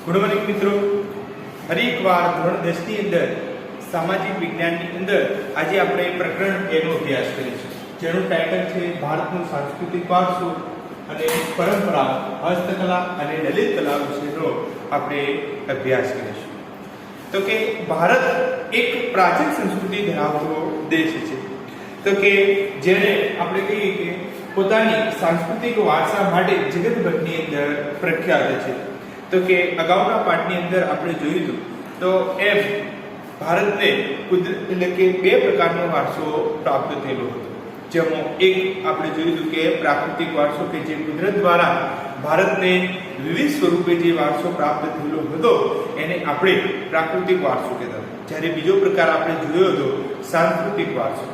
Good morning મિત્રો, ફરી એકવાર ધોરણ 10 ની અંદર સામાજિક વિજ્ઞાનની અંદર આજે આપણે પ્રકરણ 2 નો અભ્યાસ કરીશું, જેનું ટાઇટલ છે ભારતનો સાંસ્કૃતિક વારસો અને પરંપરા, હસ્તકલા અને લલિત કલા વિશેનો આપણે અભ્યાસ કરીશું. તો કે ભારત એક પ્રાચીન સંસ્કૃતિ ધરાવતો દેશ છે. તો કે જેને આપણે કહીએ કે પોતાની સાંસ્કૃતિક વારસા માટે જગતભરની અંદર પ્રખ્યાત છે. તો કે અગાઉના પાઠની અંદર આપણે જોયું હતું તો એમ ભારતને એટલે કે બે પ્રકારનો વારસો પ્રાપ્ત થયેલો હતો, જેમાં એક આપણે જોયું હતું કે પ્રાકૃતિક વારસો કે જે કુદરત દ્વારા ભારતને વિવિધ સ્વરૂપે જે વારસો પ્રાપ્ત થયેલો હતો એને આપણે પ્રાકૃતિક વારસો કહેતા હતા. જ્યારે બીજો પ્રકાર આપણે જોયો હતો સાંસ્કૃતિક વારસો,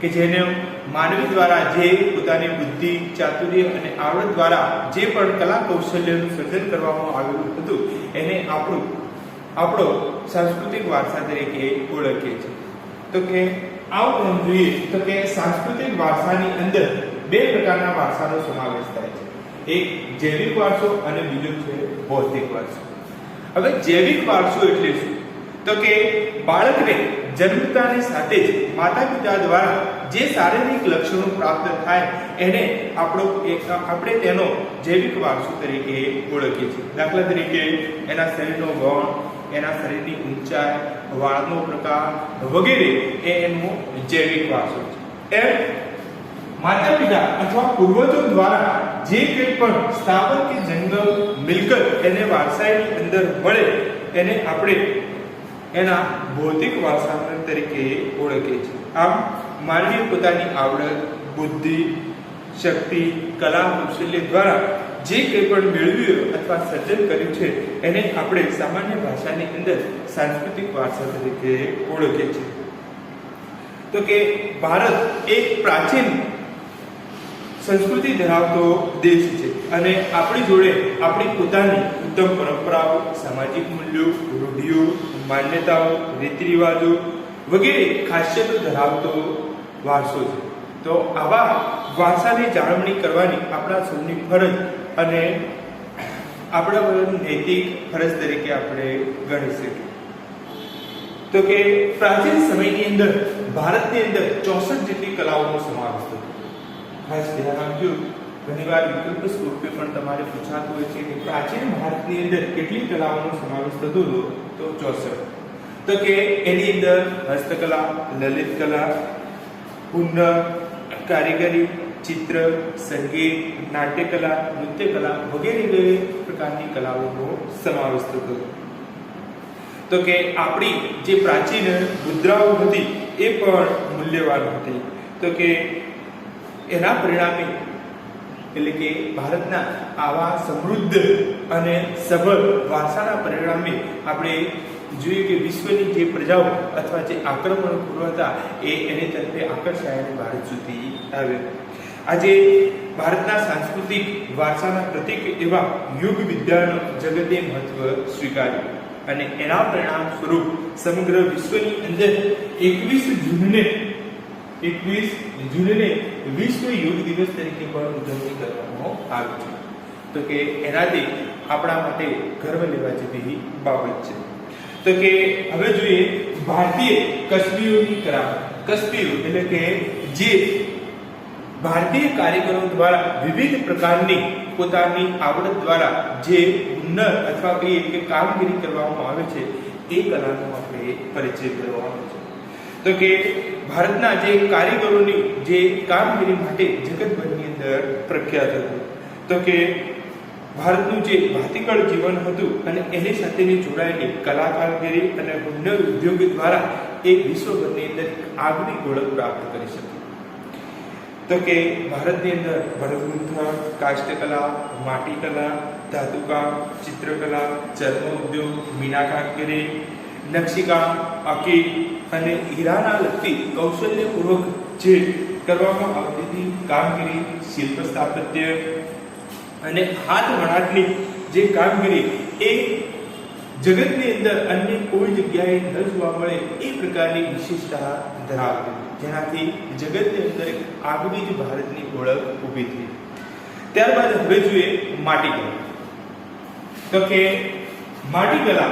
કે જેને માનવી દ્વારા જે પોતાની બુદ્ધિ, ચાતુર્ય અને આવડત દ્વારા જે પણ કલા કૌશલ્યનું સર્જન કરવામાં આવેલું હતું એને આપણો સાંસ્કૃતિક વારસા તરીકે ઓળખીએ છીએ. તો કે આવું જોઈએ તો કે સાંસ્કૃતિક વારસાની અંદર બે પ્રકારના વારસાનો સમાવેશ થાય છે. એક જૈવિક વારસો અને બીજો છે ભૌતિક વારસો. હવે જૈવિક વારસો એટલે શું? તો કે બાળકને જન્મતાની સાથે જ માતા પિતા દ્વારા જે શારીરિક લક્ષણો પ્રાપ્ત થાય એને આપણે તેનો જૈવિક વારસો તરીકે ઓળખીએ છીએ. દાખલા તરીકે એના શરીરનો ગણ, એના શરીરની ઊંચાઈ, વાળનો પ્રકાર વગેરે એ એનો જૈવિક વારસો છે. એમ માતા પિતા અથવા પૂર્વજો દ્વારા જે કંઈ પણ સ્થાવર કે જંગલ મિલકત એને વારસાઈની અંદર મળે એને આપણે એના ભૌતિક વારસા તરીકે ઓળખીએ છીએ. આમ માનવી પોતાની આવડત, બુદ્ધિ, શક્તિ, કલા કૌશલ્ય દ્વારા જે કંઈ પણ મેળવ્યું અથવા સર્જન કર્યું છે એને આપણે સામાન્ય ભાષાની અંદર સાંસ્કૃતિક વારસા તરીકે ઓળખીએ છીએ. તો કે ભારત એક પ્રાચીન સંસ્કૃતિ ધરાવતો દેશ છે અને આપણી જોડે આપણી પોતાની ઉત્તમ પરંપરાઓ, સામાજિક મૂલ્યો, રૂઢિઓ, માન્યતાઓ, રીતિ રિવાજો વગેરે ખાસિયતો ધરાવતો વારસો છે. તો આવા વારસાની જાળવણી કરવાની આપણા સૌની ફરજ અને આપણા નૈતિક ફરજ તરીકે આપણે ગણી શકીએ. તો કે પ્રાચીન સમયની અંદર ભારતની અંદર 64 જેટલી કલાઓનો સમાવેશ થતો. ખાસ ધ્યાન આપજો, ઘણીવાર વિકલ્પ સ્વરૂપે પણ તમારે પૂછાતું હોય છે કે પ્રાચીન ભારતની અંદર કેટલી કલાઓનો સમાવેશ થતો હતો? તો 64. તો કે એની અંદર હસ્તકલા, લલિત કલા, હુનર, કારીગરી, ચિત્ર, સંગીત, નાટ્યકલા, નૃત્યકલા વગેરે પ્રકારની કલાઓનો સમાવેશ થતો હતો. તો કે આપણી જે પ્રાચીન મુદ્રાઓ હતી એ પણ મૂલ્યવાન હતી. તો કે એના પરિણામે એટલે કે ભારતના આવા સમૃદ્ધ અને સબળ વારસાના પરિણામે આપણે જોઈએ કે વિશ્વની જે પ્રજાઓ અથવા જે આક્રમણો હતા એ એની તરફે આકર્ષાઈને ભારત સુધી આવે. આજે ભારતના સાંસ્કૃતિક વારસાના પ્રતીક એવા યુગ વિદ્યાનો જગતે મહત્વ સ્વીકાર્યું અને એના પરિણામ સ્વરૂપ સમગ્ર વિશ્વની અંદર 21 જૂનને વિશ્વ યોગ દિવસ તરીકે પણ ઉજવણી કરવામાં આવે છે. તો કે એનાથી આપણા માટે ગર્વ લેવા જેવી બાબત છે. તો કે હવે જોઈએ ભારતીય કસબીઓની કરામત. કસબીઓ એટલે કે જે ભારતીય કારીગરો દ્વારા વિવિધ પ્રકારની પોતાની આવડત દ્વારા જે હુનર અથવા કે કામગીરી કરવામાં આવે છે એ કલાનો આપણે પરિચય કરવાનો છે. તો કે ભારતના જે કારીગરોની જે કામગીરી માટે જગતભરની અંદર પ્રખ્યાત હતું. તો કે ભારતનું જે ભાતીકળ જીવન હતું અને એની સાથેની જોડાયેલી કલાકારગીરી અને હુનર ઉદ્યોગ દ્વારા એ વિશ્વભરની અંદર આગવી ઓળખ પ્રાપ્ત કરી શકી. તો કે ભારતની અંદર ભરતગૂંથણ, કાષ્ઠકલા, માટીકલા, ધાતુકામ, ચિત્રકલા, ચર્મ ઉદ્યોગ, મીનાકારીગરી, નકશીકામ, અકીલ અને હીરાના લગતી કૌશલ્યપૂર્વક જે કરવામાં આવતી હતી કામગીરી, શિલ્પ સ્થાપત્ય અને હાથ વણાટની જે કામગીરી એ જગતની અંદર અન્ય કોઈ જગ્યાએ ન જોવા મળે એ પ્રકારની વિશેષતા ધરાવતી, જેનાથી જગતની અંદર આગવી જ ભારતની ઓળખ ઊભી થઈ. ત્યારબાદ હવે જોઈએ માટીકલા. તો કે માટી કલા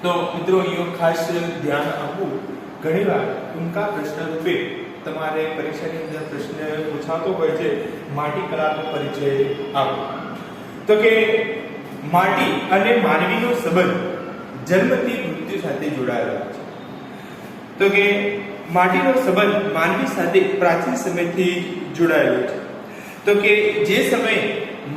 તો મિત્રો અહીંયા ખાસ ધ્યાન આપવું, ઘણીવાર ટૂંકા પ્રશ્ન રૂપે તમારે પરીક્ષાની અંદર પ્રશ્ન પૂછાતો હોય છે, માટી કલાનો પરિચય આપો. તો કે માટી અને માનવીનો સંબંધ જન્મથી મૃત્યુ સાથે જોડાયેલો છે. તો કે માટીનો સંબંધ માનવી સાથે પ્રાચીન સમયથી જોડાયેલો છે. તો કે જે સમયે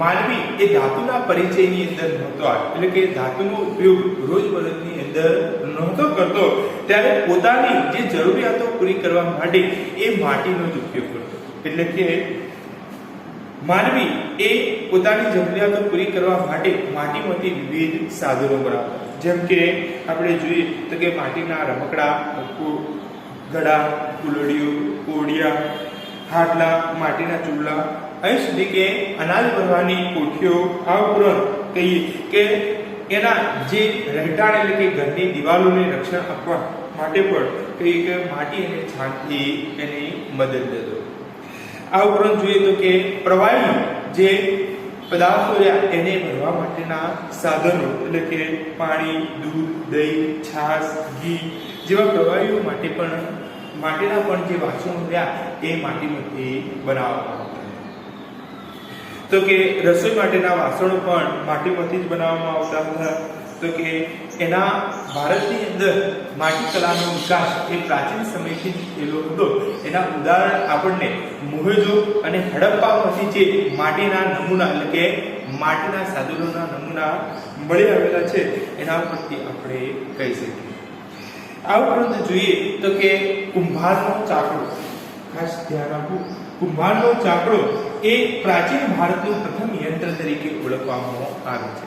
માનવી એ ધાતુના પરિચયની અંદર નહોતો આવ્યો, એટલે કે ધાતુનો ઉપયોગ રોજબરોજની અંદર નહોતો કરતો, ત્યારે પોતાની જે જરૂરિયાતો પૂરી કરવા માટે એ માટીનો જ ઉપયોગ કરતો. એટલે કે માનવી એ પોતાની જરૂરિયાતો પૂરી કરવા માટે માટીમાંથી વિવિધ સાધનો બનાવતા. જેમ કે આપણે જોઈએ તો કે માટીના રમકડા, ઘડા, કુલડીઓ, કોડિયા, હાડલા, માટીના ચૂલા, અહીં સુધી કે અનાજ ભરવાની કોઠીઓ, આ ઉપરાંત કહીએ કે એના જે રહેઠાણ એટલે કે ઘરની દિવાલોને રક્ષણ આપવા માટે પણ કહીએ કે માટી અને છાણથી એની મદદ લેતો. આ ઉપરાંત જોઈએ તો કે પ્રવાહી જે પદાર્થો રહ્યા એને ભરવા માટેના સાધનો, એટલે કે પાણી, દૂધ, દહીં, છાશ, ઘી જેવા પ્રવાહીઓ માટે પણ માટીના પણ જે વાસણો રહ્યા એ માટીમાંથી બનાવવામાં આવતા. તો કે રસોઈ માટેના વાસણો પણ માટીમાંથી જ બનાવવામાં આવતા હતા. તો કે એના ભારતની અંદર માટી કલાનો વિકાસ એ પ્રાચીન સમયથી જ થયેલો હતો. એના ઉદાહરણ આપણને મોહેજો અને હડપ્પામાંથી જે માટીના નમૂના, એટલે કે માટીના સાધનોના નમૂના મળી આવેલા છે એના પરથી આપણે કહી શકીએ. આ ઉપરાંત જોઈએ તો કે કુંભારનો ચાકડો, ખાસ ધ્યાન આપવું, કુંભારનો ચાકડો એ પ્રાચીન ભારતનું પ્રથમ યંત્ર તરીકે ઓળખવામાં આવે છે.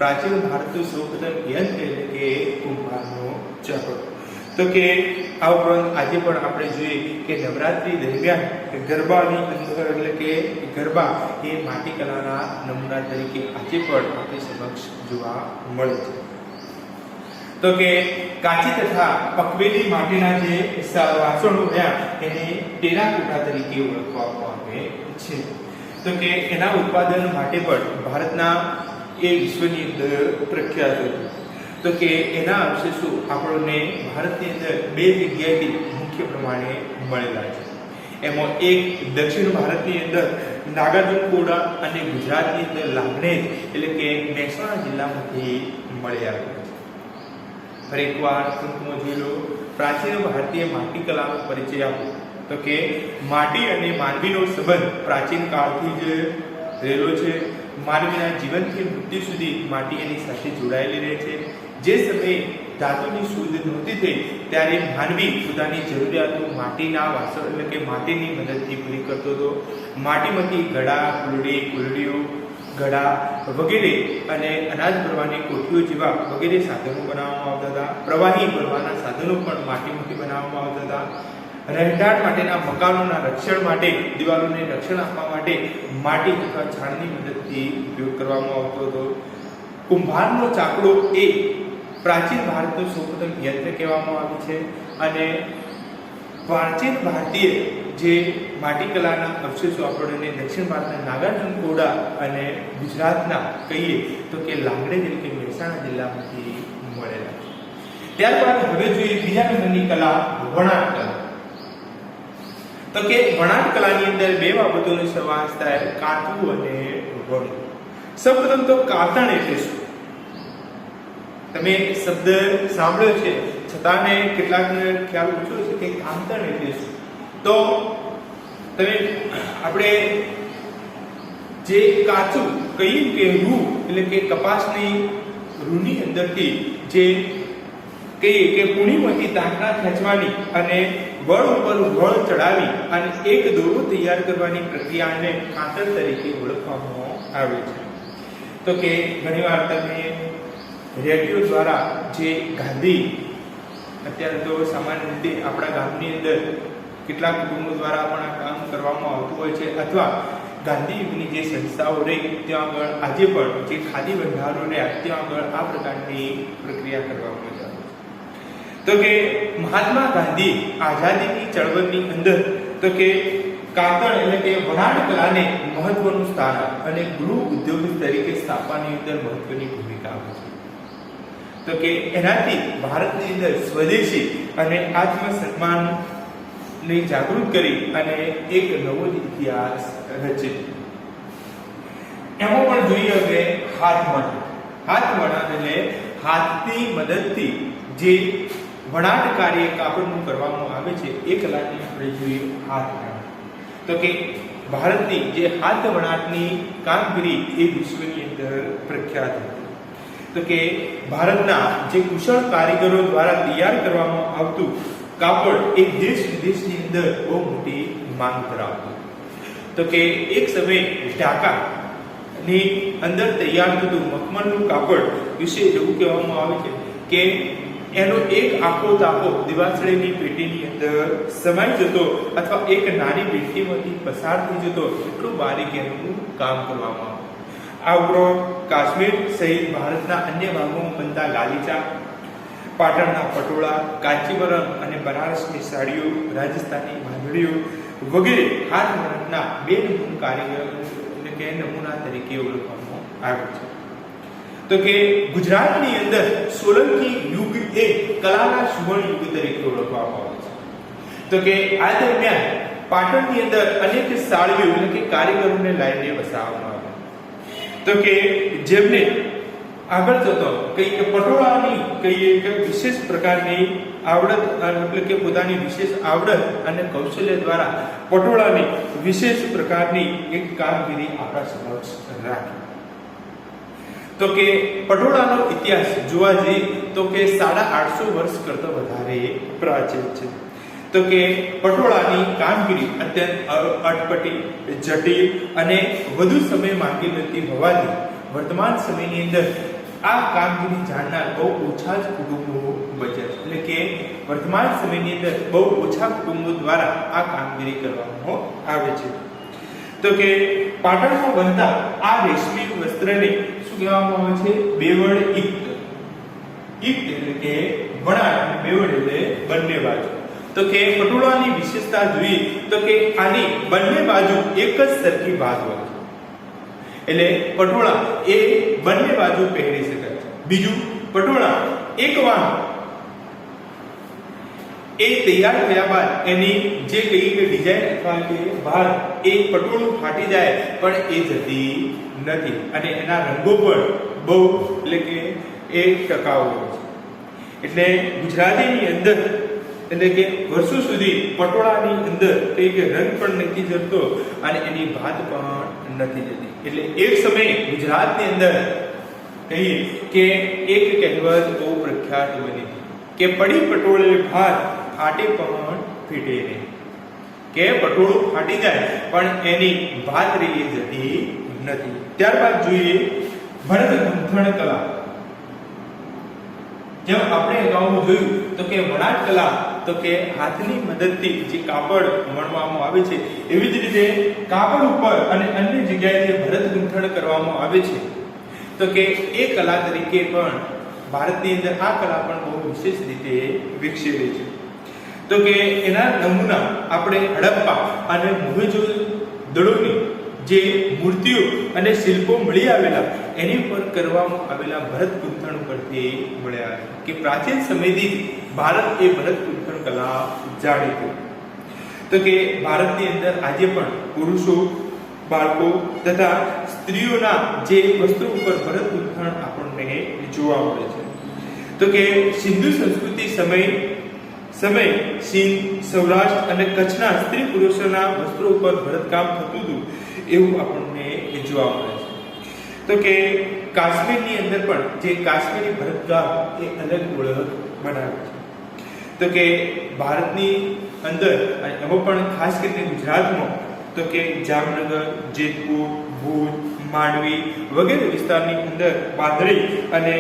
પ્રાચીન ભારતનું સૌપ્રથમ યંત્ર એટલે કે કુંભારનો ચાકડો. તો કે આ ઉપરાંત આજે પણ આપણે જોઈએ કે નવરાત્રી દરમિયાન ગરબાની અંદર, એટલે કે ગરબા એ માટી કલાના નમૂના તરીકે આજે પણ આપણી સમક્ષ જોવા મળે છે. તો કે કાચી તથા પકવેલી માટીના જે વાસણો રહ્યા એને ટેરાકોટા તરીકે ઓળખવામાં આવે છે. તો કે એના ઉત્પાદન માટે પણ ભારતના એ વિશ્વની અંદર પ્રખ્યાત હતું. તો કે એના અવશેષો આપણને ભારતની અંદર બે જગ્યાએથી મુખ્ય પ્રમાણે મળેલા છે. એમાં એક દક્ષિણ ભારતની અંદર નાગાર્જુનકોડા અને ગુજરાતની અંદર લાગણેજ એટલે કે મહેસાણા જિલ્લામાંથી મળી આવે છે. ફરી એકવાર ટૂંકમાં જોઈ લો, પ્રાચીન ભારતીય માટી કલાનો પરિચય આપો. તો કે માટી અને માનવીનો સંબંધ પ્રાચીન કાળથી જ રહેલો છે. માનવીના જીવનથી મૃત્યુ સુધી માટી એની સાથે જોડાયેલી રહે છે. જે સમયે ધાતુની શોધ નહોતી થઈ ત્યારે માનવી પોતાની જરૂરિયાતો માટીના વાસણ, એટલે કે માટીની મદદથી પૂરી કરતો હતો. માટીમાંથી ઘડા, કુલડીઓ, ઘડા વગેરે અને અનાજ ભરવાની કોઠીઓ જેવા વગેરે સાધનો બનાવવામાં આવતા હતા. પ્રવાહી ભરવાના સાધનો પણ માટીમાંથી બનાવવામાં આવતા હતા. રહેઠાણ માટેના મકાનોના રક્ષણ માટે, દિવાલોને રક્ષણ આપવા માટે માટી તથા છાણની મદદથી ઉપયોગ કરવામાં આવતો હતો. કુંભારનો ચાકડો એ પ્રાચીન ભારતનું સૌપ્રથમ યંત્ર કહેવામાં આવે છે. અને પ્રાચીન ભારતીય જે માટી કલાના અવશેષો આપણને દક્ષિણ ભારતના નાગાર્જુનકોડા અને ગુજરાતના કહીએ તો કે લાગણેજ એટલે કે મહેસાણા જિલ્લામાંથી મળેલા છે. ત્યારબાદ હવે જોઈએ બીજા નંબરની કલા, વણાટ કલા. તો કે વણાટ કલાની અંદર બે બાબતોનો સમાવેશ થાય, કાતવું અને વણવું. સૌપ્રથમ તો કાતણ એટલે શું? તમે શબ્દ સાંભળ્યો છે છતાં કેટલાકને ખ્યાલ ઓછો છે કે કાતણ એટલે શું. તો તમે આપણે જે કાચું કહીએ કે રૂ, એટલે કે કપાસની રૂની અંદરથી જે કહીએ કે પૂણીમાંથી તાંતણા ખેંચવાની અને વળ ઉપર વળ ચડાવી અને એક દોરો તૈયાર કરવાની પ્રક્રિયાને કાતર તરીકે ઓળખવામાં આવે છે. તો કે ઘણીવાર તમે રેડિયો દ્વારા જે ગાંધી, અત્યારે તો સામાન્ય રીતે આપણા ગામની અંદર કેટલાક કુટુંબો દ્વારા પણ આ કામ કરવામાં આવતું હોય છે, અથવા ગાંધી યુગની જે સંસ્થાઓ રહી ત્યાં આગળ આજે પણ જે ખાદી ભંડારો રહ્યા ત્યાં આગળ આ પ્રકારની પ્રક્રિયા કરવામાં આવે છે. તો કે મહાત્મા ગાંધી આઝાદીની ચળવળની અંદર તો કે કાતણ એટલે કે વણાટ કલાને મહત્વનું સ્થાન અને ગૃહ ઉદ્યોગ તરીકે આપવાની અંદર મહત્વની ભૂમિકા ભજવે. તો કે એનાથી ભારતની અંદર સ્વદેશી અને આત્મસન્માનને જાગૃત કરી અને એક નવો જ ઇતિહાસ રચે. એમાં પણ જોઈએ કે હાથ વણાટ એટલે હાથની મદદથી જે વણાટ કાર્ય કાપડનું કરવામાં આવે છે એ કલાને આપણે જોઈએ હાથ વણાટ. તો કે ભારતની જે હાથ વણાટની કામગીરી એ વિશ્વની અંદર પ્રખ્યાત હતી. તો કે ભારતના જે કુશળ કારીગરો દ્વારા તૈયાર કરવામાં આવતું કાપડ એ દેશ વિદેશની અંદર બહુ મોટી માંગ ધરાવતું. તો કે એક સમયે ઢાકાની અંદર તૈયાર થતું મખમલનું કાપડ વિશે એવું કહેવામાં આવે છે કે એનો એક આખો તાપો દિવાસળીની પેટીની અંદર સમાઈ જતો અથવા એક નાની પેટીમાંથી પસાર થઈ જતો, એટલું બારીક એનું કામ કરવામાં આવે. આ ઉપરાંત કાશ્મીર સહિત ભારતના અન્ય ભાગોમાં બનતા ગાલીચા, પાટણના પટોળા, કાંચીવરમ અને બનારસની સાડીઓ, રાજસ્થાની બાંધણીઓ વગેરે હાથ વણાટના બે કારીગર એટલે કે નમૂના તરીકે ઓળખવામાં આવે છે. તો કે ગુજરાતની અંદર સોલંકી યુગ એ કલાના સુવર્ણ યુગ તરીકે ઓળખવામાં આવે છે. તો કે આ દરમિયાન પાટણની અંદર અનેક સાળીઓ એટલે કે કારીગરોને લાઈને વસાવવામાં આવે. તો કે જેમને આગળ જતો કઈ પટોળાની કઈ વિશેષ પ્રકારની આવડત એટલે કે પોતાની વિશેષ આવડત અને કૌશલ્ય દ્વારા પટોળાની વિશેષ પ્રકારની એક કામગીરી આપણા સમક્ષ રાખી. તો કે પટોળાનો ઇતિહાસ જોવા જઈએ તો કે 850 વર્ષ કરતા વધારે પ્રાચીન છે. તો કે પટોળાની કામગીરી અત્યંત અટપટી, જટિલ અને વધુ સમય માંગી લેતી હોવાથી વર્તમાન સમયની અંદર આ કામગીરી જાણનાર બહુ ઓછા જ કુટુંબો બચ્યા છે. એટલે કે વર્તમાન સમયની અંદર બહુ ઓછા કુટુંબો દ્વારા આ કામગીરી કરવામાં આવે છે. તો કે પાટણમાં બનતા આ રેશમી વસ્ત્રને શું કહેવામાં આવે છે? બેવડ ઇક્ત. ઇક્ત એટલે કે વણાટ અને બેવડ એટલે બંને બાજુ. તો કે પટોળાની વિશેષતા જોઈએ તો કે આની બંને બાજુ એક જ સરખી ભાત હોય છે. એટલે પટોળા એ બંને બાજુ પહેરી શકાય છે. બીજું, પટોળા એકવાર એ તૈયાર થયા બાદ એની જે કઈ ડિઝાઇન અથવા કે બહાર એ પટોળું ફાટી જાય પણ એ જતી નથી અને એના રંગો પણ બહુ એટલે કે એ ટકાઉ હોય છે. એટલે ગુજરાતીની અંદર એટલે કે વર્ષો સુધી પટોળાની અંદર કઈ કે રંગ પણ નથી જતો અને એની ભાત પણ નથી જતી. એટલે એક સમયે ગુજરાતની અંદર કહીએ કે એક કહેવત બહુ પ્રખ્યાત બની કે પડી પટોળે ભાત ફાટે પણ ફીટે નહીં. કે પટોળું ફાટી જાય પણ એની ભાત રહી જતી નથી. ત્યારબાદ જોઈએ ભરત ગૂંથણ કલા. જેમ આપણે અગાઉ જોયું તો કે વણાટ કલા તો કે હાથની મદદથી જે કાપડ વણવામાં આવે છે, એવી જ રીતે કાપડ ઉપર અને અન્ય જગ્યાએ જે ભરત ગૂંથણ કરવામાં આવે છે તો કે એ કલા તરીકે પણ ભારતની અંદર આ કલા પણ બહુ વિશેષ રીતે વિકસેલી છે. તો કે એના નમૂના આપણે હડપ્પા અને મોહેંજો-દડોની જે મૂર્તિઓ અને શિલ્પો મળી આવેલા એની પર કરવામાં આવેલા ભરત ગૂંથણ પરથી મળ્યા કે પ્રાચીન સમયથી ભારત એ ભરત ગૂંથણ કલા જાણીતું. તો કે ભારતની અંદર આજે પણ પુરુષો, બાળકો તથા સ્ત્રીઓના જે વસ્ત્રો ઉપર ભરત ગૂંથણ આપણને જોવા મળે છે. તો કે સિંધુ સંસ્કૃતિ સમય સિંધ, સૌરાષ્ટ્ર અને કચ્છના સ્ત્રી પુરુષોના વસ્ત્રો ઉપર ભરતકામ થતું હતું એવું આપણને જોવા મળે છે. તો કે કાશ્મીરની અંદર પણ જે કાશ્મીરી ભરતકામ એ અલગ ઓળખ બનાવે છે. તો કે ભારતની અંદર એમાં પણ ખાસ કરીને ગુજરાતમાં તો કે જામનગર, જેતપુર, ભુજ, માંડવી વગેરે વિસ્તારની અંદર બાંધણી અને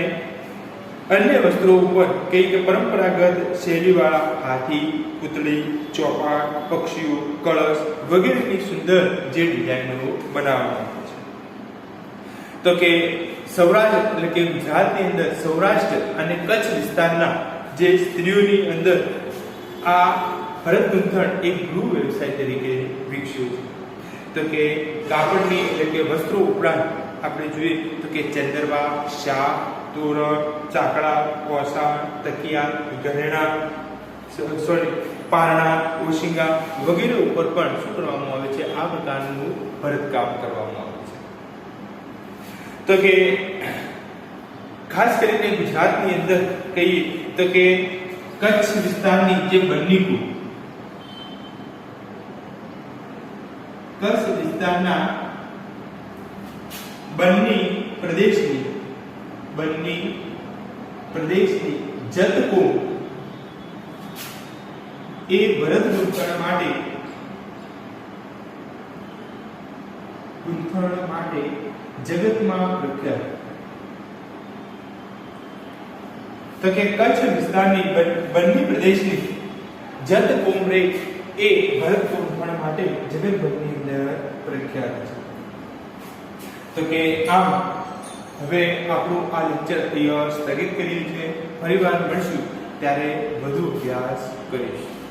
અન્ય વસ્ત્રો ઉપર કઈ કે પરંપરાગત શૈલીવાળા હાથી, પૂતળી, ચોપાટ, પક્ષીઓ, કળશ વગેરેની સુંદર જે ડિઝાઇનો બનાવવામાં આવે છે. તો કે સૌરાષ્ટ્ર એટલે કે ગુજરાતની અંદર સૌરાષ્ટ્ર અને કચ્છ વિસ્તારના જે સ્ત્રીઓની અંદર આ ભરત ગૂંથણ એક ગૃહ વ્યવસાય તરીકે વિકસ્યું છે. તો કે કાપડની એટલે કે વસ્ત્રો ઉપરાંત આપણે જોઈએ તો કે ચંદરવા, શાક, તોરણ, ચાકડા, ઓસાણ, તકિયા, ઘરેણા, પારણા, ઓશિંગા વગેરે ઉપર પણ શું કરવામાં આવે છે? આ પ્રકારનું ભરતકામ કરવામાં આવે છે. તો કે ખાસ કરીને ગુજરાતની અંદર કહીએ તો કે કચ્છ વિસ્તારની જે બન્નીકું, કચ્છ વિસ્તારના બન્ની પ્રદેશની જતકુમ એ ભરત ગૂંથણ માટે જગતમાં પ્રખ્યાત. તો કે કચ્છ વિસ્તારની બન્ની પ્રદેશની જતકુમ રે એ ભરત ગૂંથણ માટે જગતભરની અંદર પ્રખ્યાત છે. તો કે આમ હવે આપણું આ લેક્ચર સ્થગિત કર્યું છે. ફરીવાર મળશું ત્યારે વધુ અભ્યાસ કરીશું.